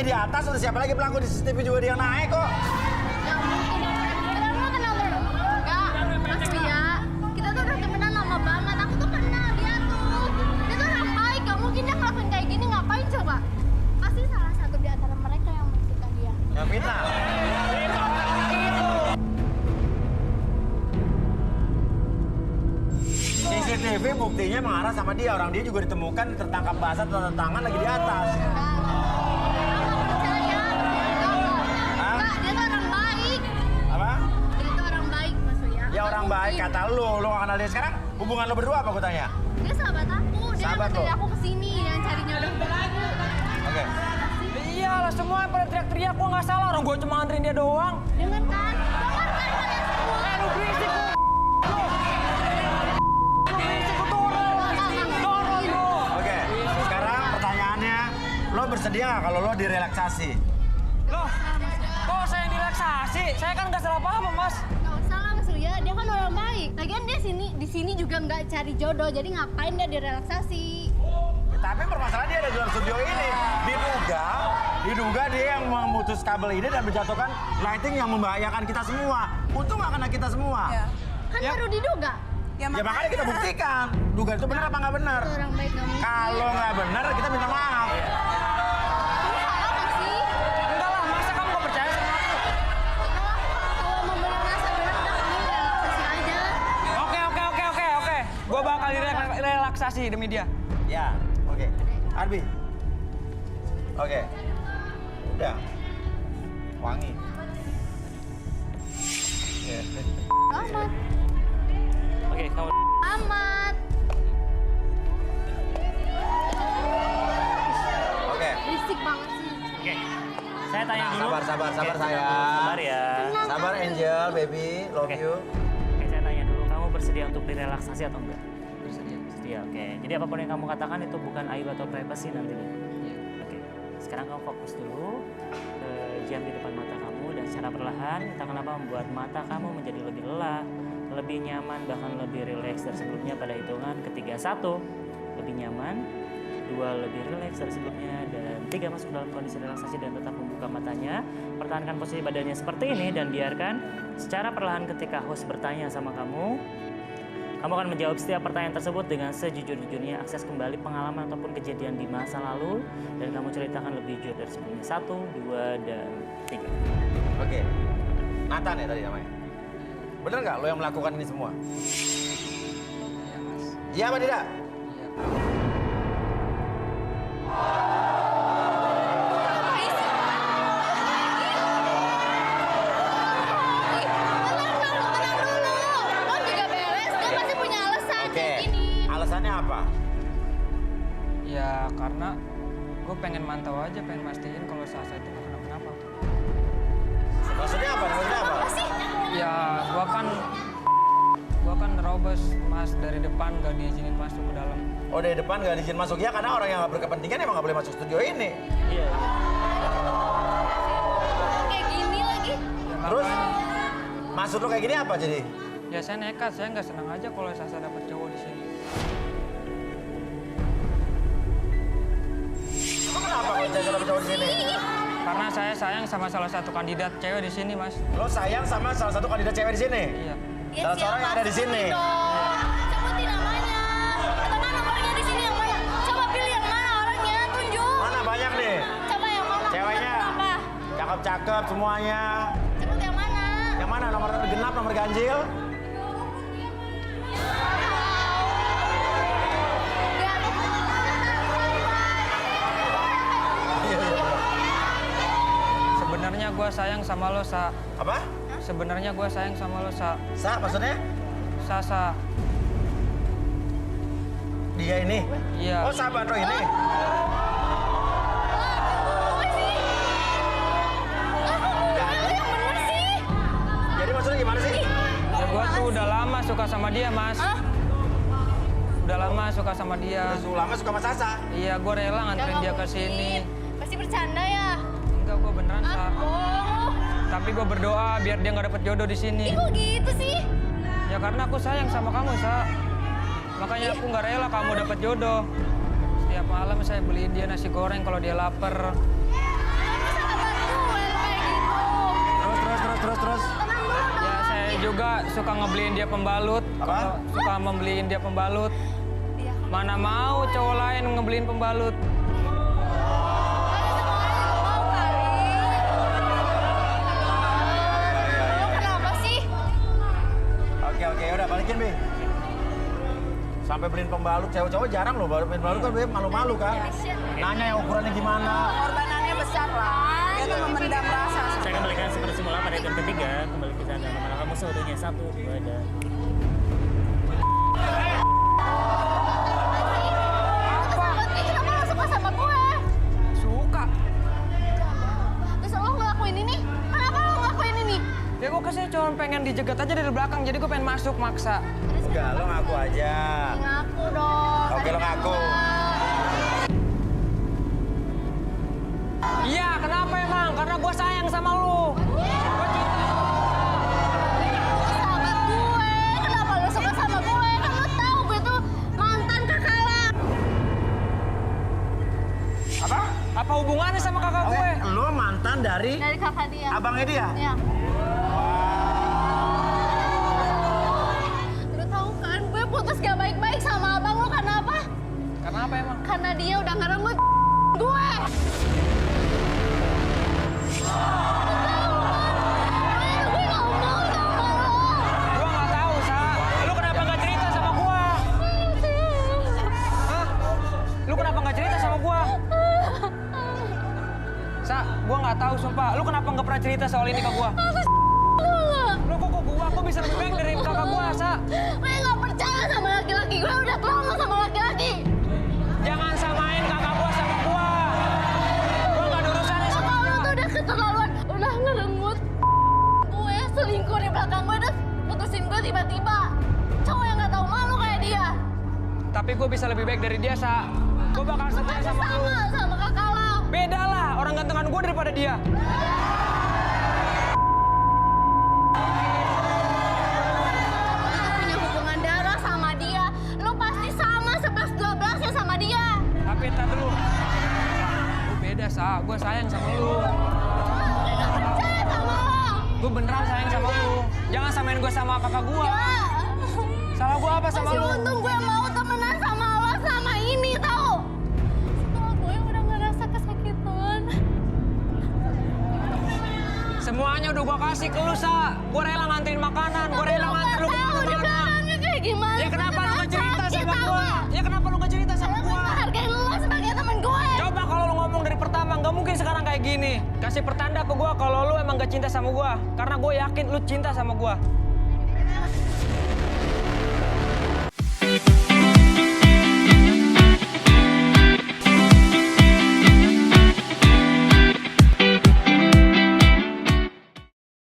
pelakunya di atas, terus siapa lagi pelaku di CCTV juga dia yang naik kok. Gak mungkin. Tenang dulu. Enggak, Mas Ria. Kita tuh udah temenan lama banget. Aku tuh kenal dia tuh. Dia tuh orang baik. Gak mungkin dia ngelakuin kayak gini. Ngapain coba? Pasti salah satu di antara mereka yang memfitnah dia. Yang fitnah. CCTV buktinya mengarah sama dia. Orang dia juga ditemukan tertangkap basah tanda tangan lagi di atas. Enggak, dia tuh orang baik. Apa? Dia tuh orang baik, Mas Ria. Ya orang baik kata lu gak kenal dia sekarang. Hubungan lo berdua apa gue tanya? Dia sahabat aku. Dia Sahabat yang lo? aku kesini dan cari jodoh buat aku. Oke. Iyalah semua pada teriak-teriak, gua nggak salah, orang gua cuma anterin dia doang. Dengan kan? Dengar kan kalian semua? Lu berisik lu. Berisik lu dorong lu. Oke. Sekarang pertanyaannya, lo bersedia nggak kalau lo direlaksasi? Loh, kok saya yang direlaksasi? Saya kan nggak salah paham, Mas. Gak usah lah Mas Ria, dia kan orang baik. Lagian dia di sini juga nggak cari jodoh, jadi ngapain dia direlaksasi? Tapi permasalahan dia ada di dalam studio ini. Diduga dia yang memutus kabel ini dan menjatuhkan lighting yang membahayakan kita semua. Untung nggak kena kita semua. Kan baru diduga. Ya makanya kita buktikan. Dugaan itu benar apa nggak benar? Itu orang baik gak mungkin. Kalau nggak benar, kita minta maaf. Kamu salah gak sih? Enggak lah, masa kamu gak percaya sama aku? Kalau mau bener rasa bener udah kamu relaksasi aja. Oke. Gua bakal direlaksasi demi dia. Ya, oke. Arbi. Oke. Udah. Wangi. Amat. Oke, kamu Amat. Oke. Berisik banget sih. Oke. Saya tanya Nah, dulu. sabar, Oke, sayang. Sabar ya. Sabar Angel, baby. Love Oke. you. Oke, saya tanya dulu, kamu bersedia untuk direlaksasi atau enggak? Bersedia. Bersedia, oke. Jadi apapun yang kamu katakan itu bukan aib atau privacy nantinya. Iya. Oke. Sekarang kamu fokus dulu ke jam di depan mata kamu dan secara perlahan entah kenapa membuat mata kamu menjadi lebih lelah, lebih nyaman, bahkan lebih rileks dari sebelumnya pada hitungan ketiga. 1, lebih nyaman. 2, lebih rileks dari sebelumnya. Dan 3, masuk dalam kondisi relaksasi dan tetap membuka matanya. Pertahankan posisi badannya seperti ini dan biarkan secara perlahan ketika host bertanya sama kamu akan menjawab setiap pertanyaan tersebut dengan sejujur-jujurnya. Akses kembali pengalaman ataupun kejadian di masa lalu dan kamu ceritakan lebih jujur dari sebelumnya. 1, 2, dan 3. Oke. Nathan ya tadi namanya. Bener nggak lo yang melakukan ini semua? Iya, Mas. Iya apa tidak? Iya. Tenang dulu. Lo juga beres, dia pasti punya alasan Oke. kayak gini. Alasannya apa? Ya karena gue pengen mantau aja, pengen mastiin kalau Sasa itu nggak kenapa-kenapa. Maksudnya apa? Maksudnya apa? Apa sih? Ya gua kan nerobos Mas dari depan gak diizinin masuk ke dalam. Oh dari depan nggak diizin masuk ya karena orang yang nggak berkepentingan emang nggak boleh masuk studio ini. Iya. Kayak gini lagi. Ya, Terus makanya, maksud lo kayak gini apa jadi? ya saya nekat, saya nggak senang aja kalau Sasa dapat cowok di sini. Emang kenapa kalau cewek dapet cowok di sini? Karena saya sayang sama salah satu kandidat cewek di sini, Mas. Lo sayang sama salah satu kandidat cewek di sini? Iya. Ya, Salah seorang yang ada di sini. Sebutin dong. Sebutin namanya. Atau mana orangnya di sini yang mana? Coba pilih yang mana orangnya, tunjuk. Mana banyak nih? Coba yang mana? Ceweknya. Apa? Cakep-cakep semuanya. Sebut yang mana? Yang mana? Nomor genap, nomor ganjil? Ya, lu. Sebenarnya gue sayang sama lo, Sa. Apa? Sebenarnya gue sayang sama lo, Sa. Sa, maksudnya? Sasa. Dia ini? Iya. Oh, sahabat lo ini? Apa sih? Yang bener sih. Jadi maksudnya gimana sih? Ya gue tuh udah lama suka sama dia, Mas. Hah? Udah lama suka sama dia. Udah lama suka sama Sasa? Iya, gue rela nganterin Nggak dia ke mungkin. sini. Pasti bercanda ya? Enggak, gue beneran, Sa. Bohong. Tapi gue berdoa biar dia nggak dapet jodoh di sini. Ih, kok gitu sih? Ya karena aku sayang sama kamu, Sa. Makanya aku nggak rela kamu dapet jodoh. Setiap malam saya beliin dia nasi goreng kalau dia lapar. Terus. Tenang dulu dong. Ya saya juga suka ngebeliin dia pembalut. Apa? Kalau suka membeliin dia pembalut. Iya. Mana mau cowok lain ngebeliin pembalut. Mau kali. Lu kenapa sih? Oke, udah balikin, Bi. Sampai beliin pembalut, cewek-cewek jarang loh beliin pembalut kan, Bi, malu-malu kan. Nanya yang ukurannya gimana. Pengorbanannya besar lah. Dia tuh memendam rasa. Saya kembalikan seperti semula pada hitungan ketiga. Kembali kita dalam mana kamu seutuhnya 1, 2, dan Kenapa lu suka sama gue? Suka. Terus lo ngelakuin ini? Kenapa lo ngelakuin ini? Ya gue kesini cuma pengen dijegat aja dari belakang, jadi gue pengen masuk maksa. Enggak, lo ngaku aja. Ngaku dong. Oke, lo ngaku. Iya, kenapa emang? Karena gue sayang sama lu. Sahabat gue, kenapa lo suka sama gue? Kan lo tahu gue tuh mantan kakak lo. Apa? Apa hubungannya sama kakak gue? Lo mantan dari Dari kakak dia. abangnya dia? Iya. Lo tahu kan, gue putus gak baik-baik sama abang lo karena apa? Karena apa emang? Karena dia udah ngerenggut gue. Gue gak mau sama lo. Gue nggak tahu, Sa. Lu kenapa nggak cerita sama gue? Hah? Lu kenapa nggak cerita sama gue? Sa, gue nggak tahu sumpah. Lu kenapa nggak pernah cerita soal ini ke gue? Lu kok gue bisa lebih baik dari kakak gue, Sa? Gue gak percaya sama laki-laki. Gue udah trauma sama laki-laki. Jangan samain kakak gue sama gue. Gue nggak ada urusannya sama Kakak dia. lo tuh udah keterlaluan. Udah ngerenggut gue, selingkuh di belakang gue, udah putusin gue tiba-tiba. Cowok yang gak tahu malu kayak dia. Tapi gue bisa lebih baik dari dia, Sa. Gue bakal Lo setia pasti sama lu. sama kakak lo. Beda lah, orang gantengan gue daripada dia. Lo punya hubungan darah sama dia. Lo pasti sama 11-12 ya sama dia. Tapi entar dulu. Gue beda, Sa. Gue sayang sama lu. Gue gak percaya sama lo. Gue beneran sayang sama lu. Jangan samain gue sama kakak gue. Ya. Salah gue apa sama Masih lu? untung gue mau temenan sama lo sama ini tau. Setelah gue udah ngerasa kesakitan. Semuanya udah gue kasih ke lu, Sa. Gue rela nganterin makanan. Gue rela nganterin lu ke tahu di kuntilanak. belakangnya kayak gimana. Ya kenapa lu gak cerita Sakit, sama tau gue? nggak? Ya kenapa lu gak cerita sama Karena gue gue? menghargai lo sebagai teman gue. Coba kalau lu ngomong dari pertama, nggak mungkin sekarang kayak gini. Kasih pertanda ke gue kalau lu emang gak cinta sama gue. Karena gue yakin lu cinta sama gue.